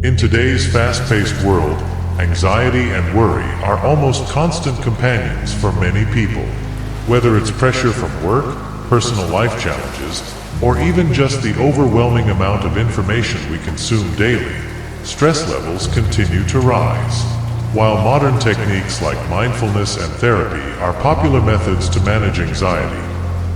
In today's fast-paced world, anxiety and worry are almost constant companions for many people. Whether it's pressure from work, personal life challenges, or even just the overwhelming amount of information we consume daily, stress levels continue to rise. While modern techniques like mindfulness and therapy are popular methods to manage anxiety,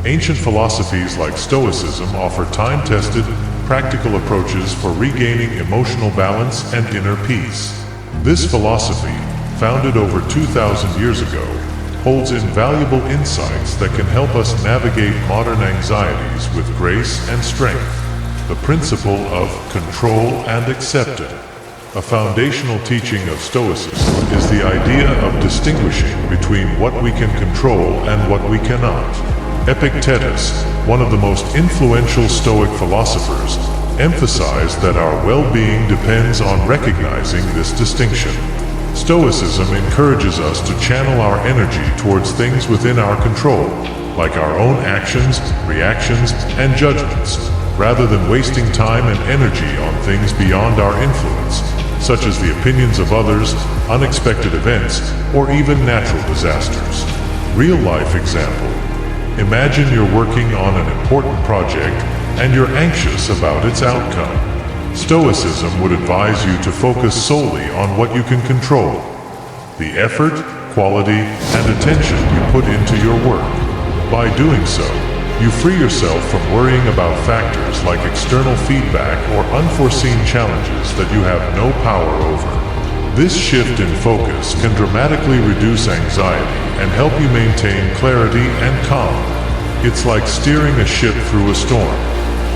ancient philosophies like Stoicism offer time-tested, practical approaches for regaining emotional balance and inner peace. This philosophy, founded over 2,000 years ago, holds invaluable insights that can help us navigate modern anxieties with grace and strength. The principle of control and acceptance. A foundational teaching of Stoicism is the idea of distinguishing between what we can control and what we cannot. Epictetus, one of the most influential Stoic philosophers, emphasized that our well-being depends on recognizing this distinction. Stoicism encourages us to channel our energy towards things within our control, like our own actions, reactions, and judgments, rather than wasting time and energy on things beyond our influence, such as the opinions of others, unexpected events, or even natural disasters. Real-life example. Imagine you're working on an important project and you're anxious about its outcome. Stoicism would advise you to focus solely on what you can control. The effort, quality, and attention you put into your work. By doing so, you free yourself from worrying about factors like external feedback or unforeseen challenges that you have no power over. This shift in focus can dramatically reduce anxiety and help you maintain clarity and calm. It's like steering a ship through a storm.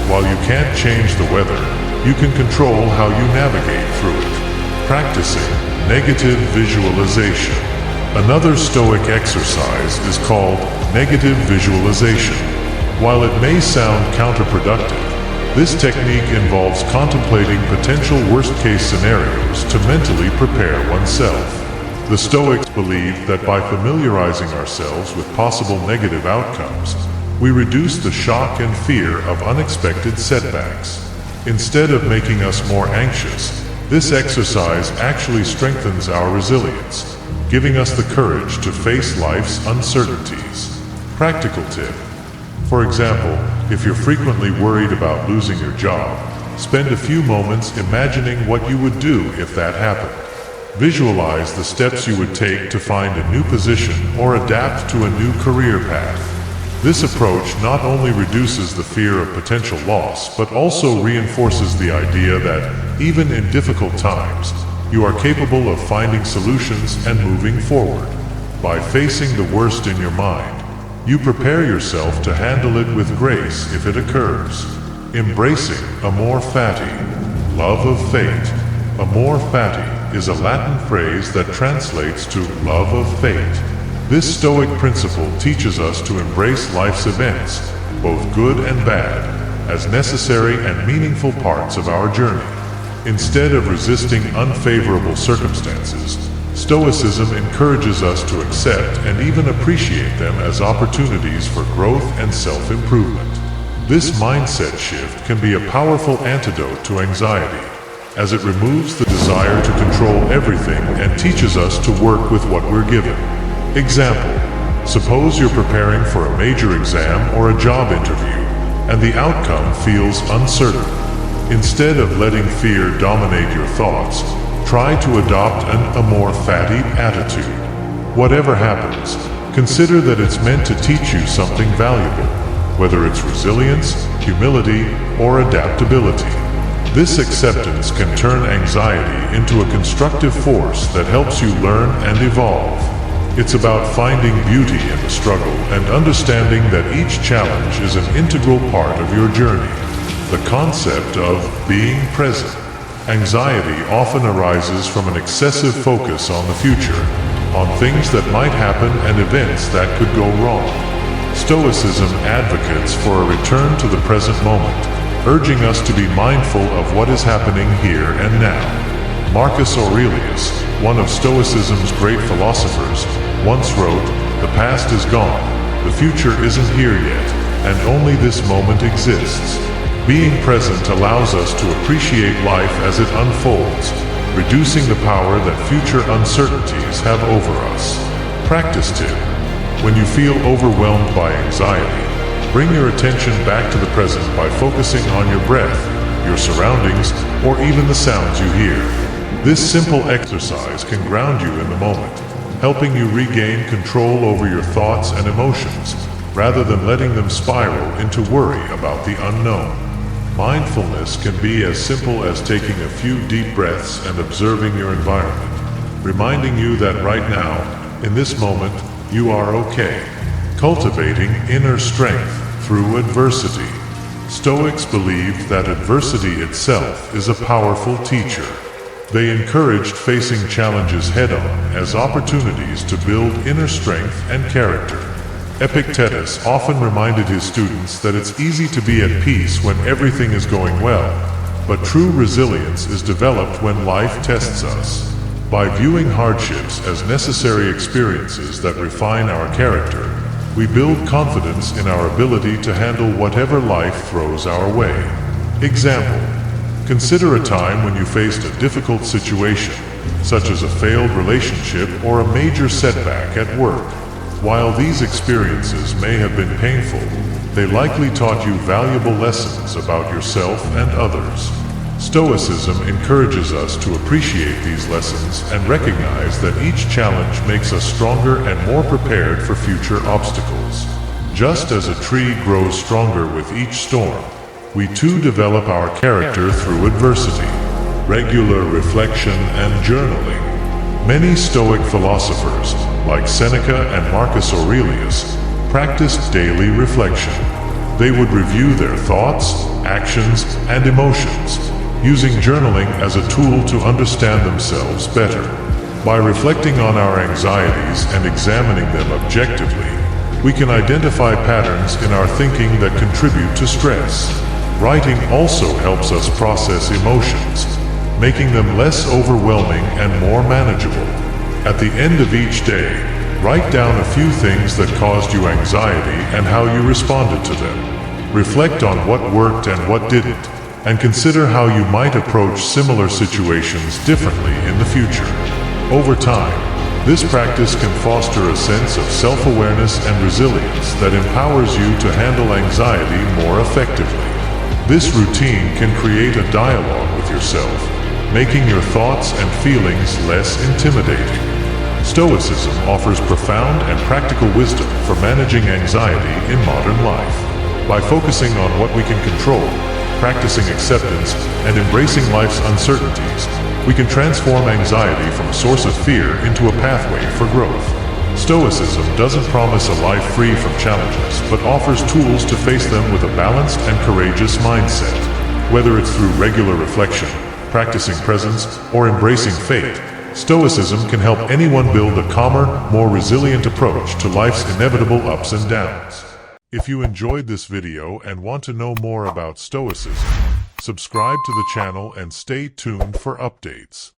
While you can't change the weather, you can control how you navigate through it. Practicing negative visualization. Another Stoic exercise is called negative visualization. While it may sound counterproductive, this technique involves contemplating potential worst-case scenarios to mentally prepare oneself. The Stoics believed that by familiarizing ourselves with possible negative outcomes, we reduce the shock and fear of unexpected setbacks. Instead of making us more anxious, this exercise actually strengthens our resilience, giving us the courage to face life's uncertainties. Practical tip. For example, if you're frequently worried about losing your job, spend a few moments imagining what you would do if that happened. Visualize the steps you would take to find a new position or adapt to a new career path. This approach not only reduces the fear of potential loss, but also reinforces the idea that, even in difficult times, you are capable of finding solutions and moving forward. By facing the worst in your mind, you prepare yourself to handle it with grace if it occurs. Embracing Amor Fati, love of fate. Amor Fati is a Latin phrase that translates to love of fate. This Stoic principle teaches us to embrace life's events, both good and bad, as necessary and meaningful parts of our journey. Instead of resisting unfavorable circumstances, Stoicism encourages us to accept and even appreciate them as opportunities for growth and self-improvement. This mindset shift can be a powerful antidote to anxiety, as it removes the desire to control everything and teaches us to work with what we're given. Example: suppose you're preparing for a major exam or a job interview, and the outcome feels uncertain. Instead of letting fear dominate your thoughts, try to adopt an Amor Fati attitude. Whatever happens, consider that it's meant to teach you something valuable, whether it's resilience, humility, or adaptability. This acceptance can turn anxiety into a constructive force that helps you learn and evolve. It's about finding beauty in the struggle and understanding that each challenge is an integral part of your journey. The concept of being present. Anxiety often arises from an excessive focus on the future, on things that might happen and events that could go wrong. Stoicism advocates for a return to the present moment, urging us to be mindful of what is happening here and now. Marcus Aurelius, one of Stoicism's great philosophers, once wrote, "The past is gone, the future isn't here yet, and only this moment exists." Being present allows us to appreciate life as it unfolds, reducing the power that future uncertainties have over us. Practice tip. When you feel overwhelmed by anxiety, bring your attention back to the present by focusing on your breath, your surroundings, or even the sounds you hear. This simple exercise can ground you in the moment, helping you regain control over your thoughts and emotions, rather than letting them spiral into worry about the unknown. Mindfulness can be as simple as taking a few deep breaths and observing your environment, reminding you that right now, in this moment, you are okay. Cultivating inner strength through adversity. Stoics believed that adversity itself is a powerful teacher. They encouraged facing challenges head-on as opportunities to build inner strength and character. Epictetus often reminded his students that it's easy to be at peace when everything is going well, but true resilience is developed when life tests us. By viewing hardships as necessary experiences that refine our character, we build confidence in our ability to handle whatever life throws our way. Example: consider a time when you faced a difficult situation, such as a failed relationship or a major setback at work. While these experiences may have been painful, they likely taught you valuable lessons about yourself and others. Stoicism encourages us to appreciate these lessons and recognize that each challenge makes us stronger and more prepared for future obstacles. Just as a tree grows stronger with each storm, we too develop our character through adversity. Regular reflection and journaling. Many Stoic philosophers, like Seneca and Marcus Aurelius, practiced daily reflection. They would review their thoughts, actions, and emotions, using journaling as a tool to understand themselves better. By reflecting on our anxieties and examining them objectively, we can identify patterns in our thinking that contribute to stress. Writing also helps us process emotions, making them less overwhelming and more manageable. At the end of each day, write down a few things that caused you anxiety and how you responded to them. Reflect on what worked and what didn't, and consider how you might approach similar situations differently in the future. Over time, this practice can foster a sense of self-awareness and resilience that empowers you to handle anxiety more effectively. This routine can create a dialogue with yourself, making your thoughts and feelings less intimidating. Stoicism offers profound and practical wisdom for managing anxiety in modern life. By focusing on what we can control, practicing acceptance, and embracing life's uncertainties, we can transform anxiety from a source of fear into a pathway for growth. Stoicism doesn't promise a life free from challenges, but offers tools to face them with a balanced and courageous mindset. Whether it's through regular reflection, practicing presence, or embracing fate, Stoicism can help anyone build a calmer, more resilient approach to life's inevitable ups and downs. If you enjoyed this video and want to know more about Stoicism, subscribe to the channel and stay tuned for updates.